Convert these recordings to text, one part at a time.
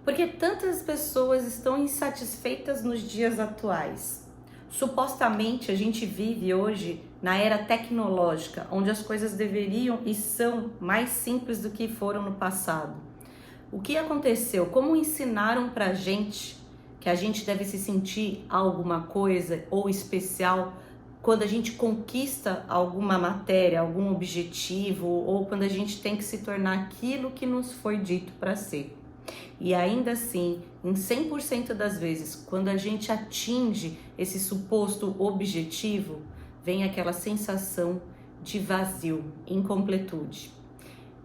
Por que tantas pessoas estão insatisfeitas nos dias atuais? Supostamente a gente vive hoje na era tecnológica, onde as coisas deveriam e são mais simples do que foram no passado. O que aconteceu? Como ensinaram pra gente que a gente deve se sentir alguma coisa ou especial quando a gente conquista alguma matéria, algum objetivo, ou quando a gente tem que se tornar aquilo que nos foi dito para ser. E ainda assim, em 100% das vezes, quando a gente atinge esse suposto objetivo, vem aquela sensação de vazio, incompletude.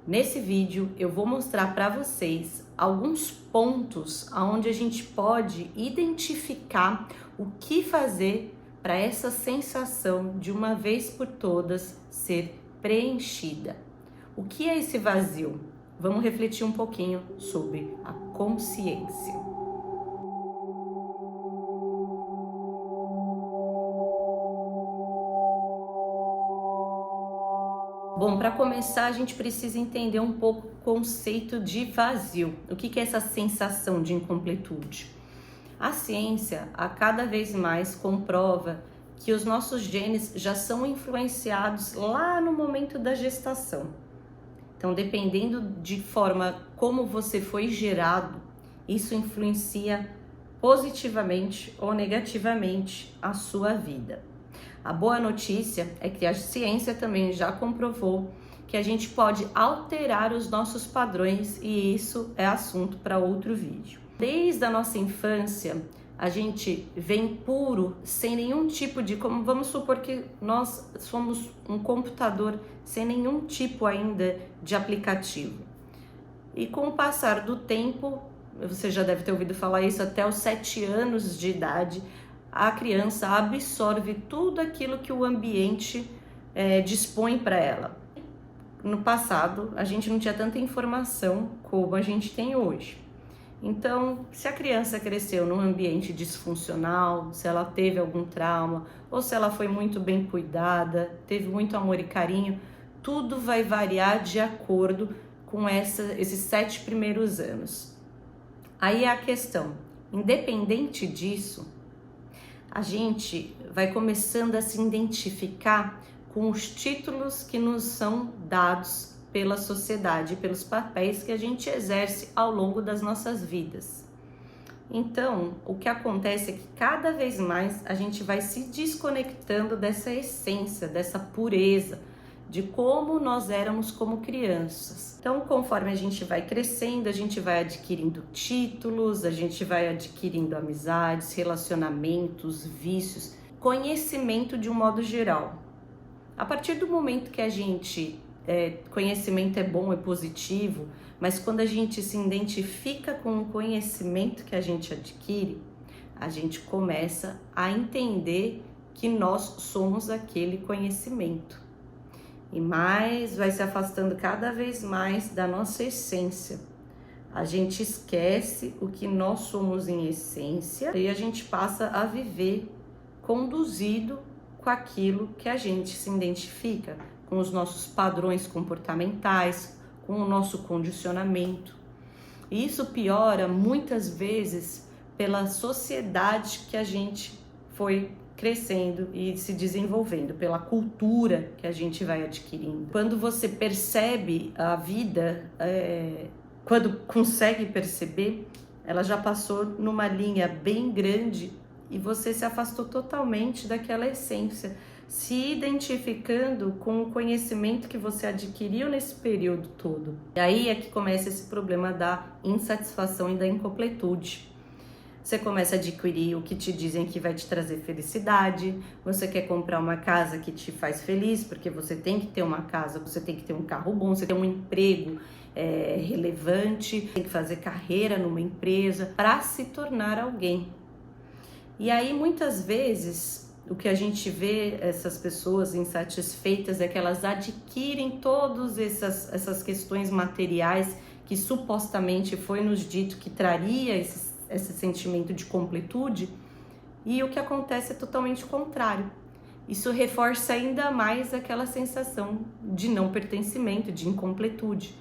Nesse vídeo eu vou mostrar para vocês alguns pontos onde a gente pode identificar o que fazer para essa sensação de uma vez por todas ser preenchida. O que é esse vazio? Vamos refletir um pouquinho sobre a consciência. Bom, para começar, a gente precisa entender um pouco o conceito de vazio. O que é essa sensação de incompletude? A ciência, a cada vez mais, comprova que os nossos genes já são influenciados lá no momento da gestação. Então, dependendo de forma como você foi gerado, isso influencia positivamente ou negativamente a sua vida. A boa notícia é que a ciência também já comprovou que a gente pode alterar os nossos padrões e isso é assunto para outro vídeo. Desde a nossa infância, a gente vem puro, sem nenhum tipo de... como vamos supor que nós somos um computador sem nenhum tipo ainda de aplicativo. E com o passar do tempo, você já deve ter ouvido falar isso, até os 7 anos de idade, a criança absorve tudo aquilo que o ambiente dispõe para ela. No passado, a gente não tinha tanta informação como a gente tem hoje. Então, se a criança cresceu num ambiente disfuncional, se ela teve algum trauma, ou se ela foi muito bem cuidada, teve muito amor e carinho, tudo vai variar de acordo com esses 7 primeiros anos. Aí é a questão, independente disso, a gente vai começando a se identificar com os títulos que nos são dados pela sociedade, pelos papéis que a gente exerce ao longo das nossas vidas. Então, o que acontece é que cada vez mais a gente vai se desconectando dessa essência, dessa pureza, de como nós éramos como crianças. Então, conforme a gente vai crescendo, a gente vai adquirindo títulos, a gente vai adquirindo amizades, relacionamentos, vícios, conhecimento de um modo geral. A partir do momento que a gente conhecimento é bom, é positivo, mas quando a gente se identifica com o conhecimento que a gente adquire, a gente começa a entender que nós somos aquele conhecimento. E mais vai se afastando cada vez mais da nossa essência. A gente esquece o que nós somos em essência e a gente passa a viver conduzido com aquilo que a gente se identifica, com os nossos padrões comportamentais, com o nosso condicionamento. E isso piora muitas vezes pela sociedade que a gente foi crescendo e se desenvolvendo, pela cultura que a gente vai adquirindo. Quando você percebe a vida, quando consegue perceber, ela já passou numa linha bem grande e você se afastou totalmente daquela essência, se identificando com o conhecimento que você adquiriu nesse período todo. E aí é que começa esse problema da insatisfação e da incompletude. Você começa a adquirir o que te dizem que vai te trazer felicidade, você quer comprar uma casa que te faz feliz, porque você tem que ter uma casa, você tem que ter um carro bom, você tem um emprego relevante, tem que fazer carreira numa empresa para se tornar alguém. E aí muitas vezes o que a gente vê essas pessoas insatisfeitas é que elas adquirem todas essas questões materiais que supostamente foi nos dito que traria esse sentimento de completude, e o que acontece é totalmente o contrário. Isso reforça ainda mais aquela sensação de não pertencimento, de incompletude,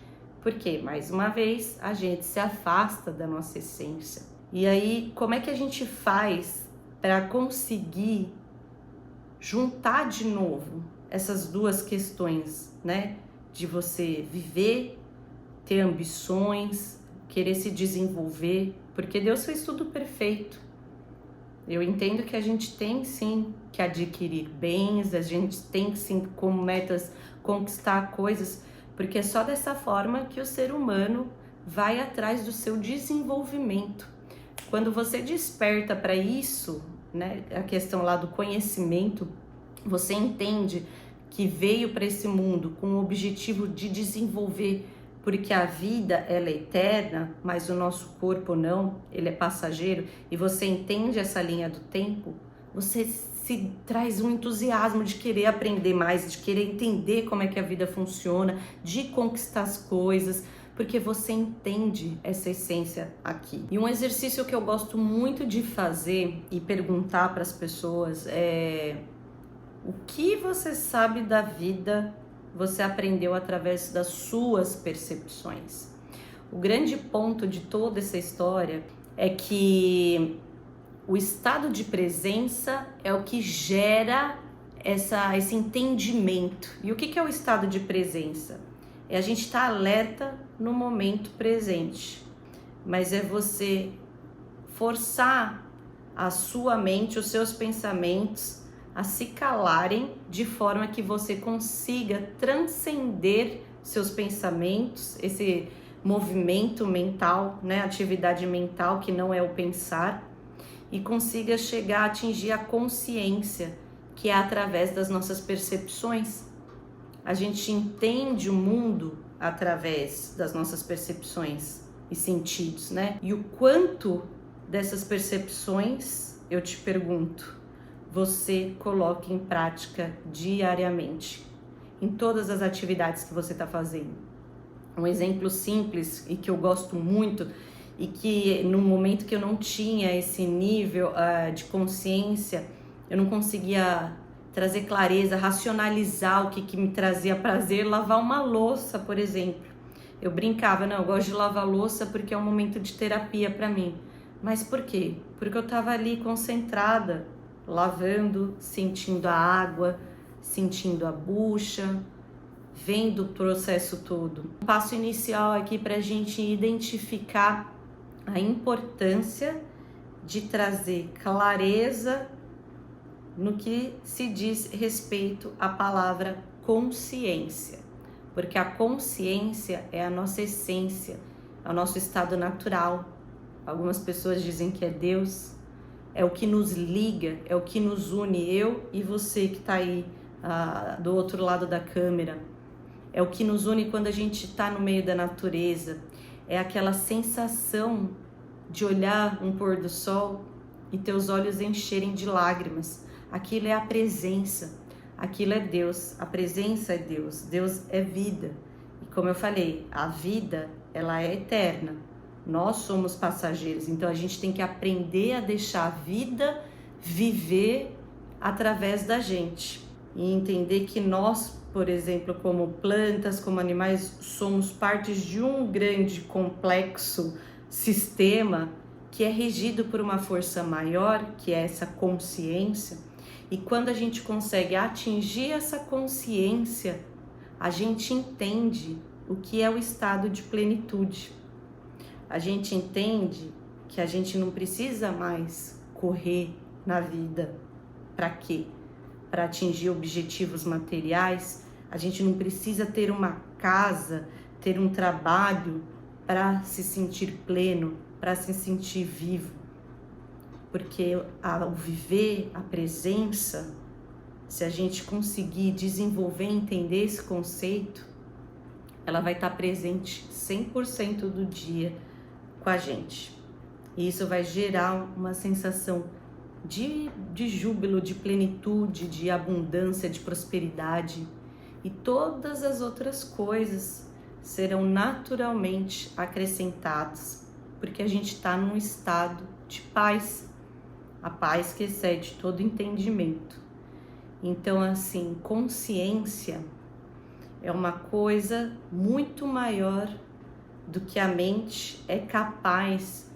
Porque, mais uma vez, a gente se afasta da nossa essência. E aí, como é que a gente faz para conseguir juntar de novo essas duas questões, né? De você viver, ter ambições, querer se desenvolver, porque Deus fez tudo perfeito. Eu entendo que a gente tem sim que adquirir bens, a gente tem sim como metas conquistar coisas, porque é só dessa forma que o ser humano vai atrás do seu desenvolvimento. Quando você desperta para isso, né, a questão lá do conhecimento, você entende que veio para esse mundo com o objetivo de desenvolver, porque a vida ela é eterna, mas o nosso corpo não, ele é passageiro, e você entende essa linha do tempo, você se traz um entusiasmo de querer aprender mais, de querer entender como é que a vida funciona, de conquistar as coisas, porque você entende essa essência aqui. E um exercício que eu gosto muito de fazer e perguntar para as pessoas é: o que você sabe da vida você aprendeu através das suas percepções? O grande ponto de toda essa história é que o estado de presença é o que gera esse entendimento. E o que é o estado de presença? É a gente estar alerta no momento presente, mas é você forçar a sua mente, os seus pensamentos a se calarem de forma que você consiga transcender seus pensamentos, esse movimento mental, né, atividade mental que não é o pensar, e consiga chegar a atingir a consciência, que é através das nossas percepções. A gente entende o mundo através das nossas percepções e sentidos, né? E o quanto dessas percepções, eu te pergunto, você coloca em prática diariamente, em todas as atividades que você está fazendo. Um exemplo simples e que eu gosto muito, e que no momento que eu não tinha esse nível de consciência, eu não conseguia trazer clareza, racionalizar o que me trazia prazer, lavar uma louça, por exemplo. Eu brincava, não, eu gosto de lavar louça porque é um momento de terapia para mim. Mas por quê? Porque eu estava ali concentrada, lavando, sentindo a água, sentindo a bucha, vendo o processo todo. Um passo inicial aqui para a gente identificar a importância de trazer clareza no que se diz respeito à palavra consciência, porque a consciência é a nossa essência, é o nosso estado natural. Algumas pessoas dizem que é Deus, é o que nos liga, é o que nos une, eu e você que está aí do outro lado da câmera. É o que nos une quando a gente está no meio da natureza, é aquela sensação de olhar um pôr do sol e teus olhos encherem de lágrimas. Aquilo é a presença, aquilo é Deus, a presença é Deus, Deus é vida. E como eu falei, a vida ela é eterna, nós somos passageiros, então a gente tem que aprender a deixar a vida viver através da gente e entender que nós, por exemplo, como plantas, como animais, somos partes de um grande complexo sistema que é regido por uma força maior, que é essa consciência. E quando a gente consegue atingir essa consciência, a gente entende o que é o estado de plenitude. A gente entende que a gente não precisa mais correr na vida. Para quê? Para atingir objetivos materiais. A gente não precisa ter uma casa, ter um trabalho para se sentir pleno, para se sentir vivo. Porque ao viver a presença, se a gente conseguir desenvolver e entender esse conceito, ela vai estar presente 100% do dia com a gente. E isso vai gerar uma sensação de júbilo, de plenitude, de abundância, de prosperidade. E todas as outras coisas serão naturalmente acrescentadas, porque a gente está num estado de paz, a paz que excede todo entendimento. Então, assim, consciência é uma coisa muito maior do que a mente é capaz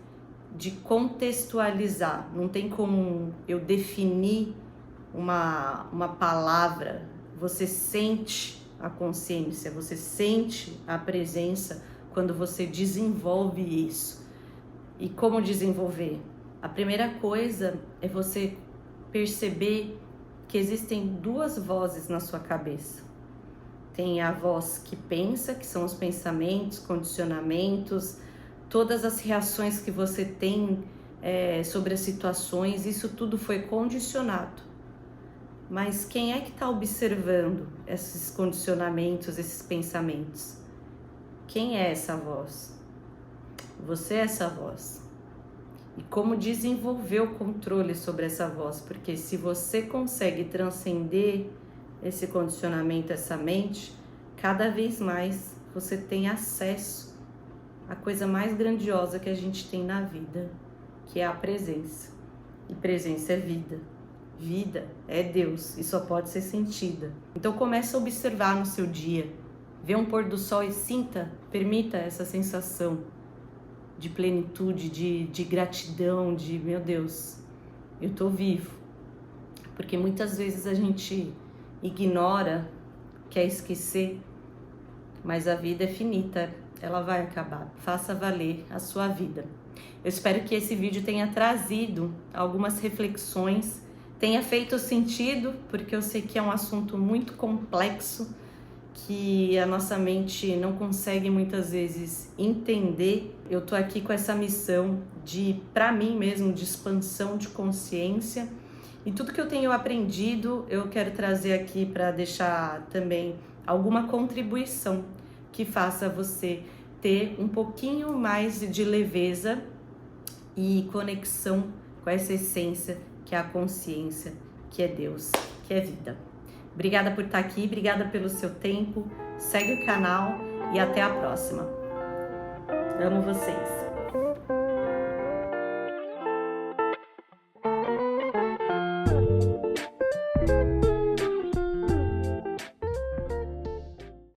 de contextualizar. Não tem como eu definir uma palavra. Você sente a consciência, você sente a presença quando você desenvolve isso. E como desenvolver? A primeira coisa é você perceber que existem duas vozes na sua cabeça. Tem a voz que pensa, que são os pensamentos, condicionamentos, todas as reações que você tem sobre as situações, isso tudo foi condicionado. Mas quem é que está observando esses condicionamentos, esses pensamentos? Quem é essa voz? Você é essa voz. E como desenvolver o controle sobre essa voz? Porque se você consegue transcender esse condicionamento, essa mente, cada vez mais você tem acesso à coisa mais grandiosa que a gente tem na vida, que é a presença. E presença é vida. Vida é Deus e só pode ser sentida. Então começa a observar no seu dia, vê um pôr do sol e sinta, permita essa sensação de plenitude, de gratidão, de meu Deus, eu tô vivo. Porque muitas vezes a gente ignora, quer esquecer, mas a vida é finita, ela vai acabar. Faça valer a sua vida. Eu espero que esse vídeo tenha trazido algumas reflexões, tenha feito sentido, porque eu sei que é um assunto muito complexo, que a nossa mente não consegue muitas vezes entender. Eu tô aqui com essa missão para mim mesmo, de expansão de consciência. E tudo que eu tenho aprendido, eu quero trazer aqui para deixar também alguma contribuição que faça você ter um pouquinho mais de leveza e conexão com essa essência que é a consciência, que é Deus, que é vida. Obrigada por estar aqui, obrigada pelo seu tempo. Segue o canal e até a próxima. Amo vocês.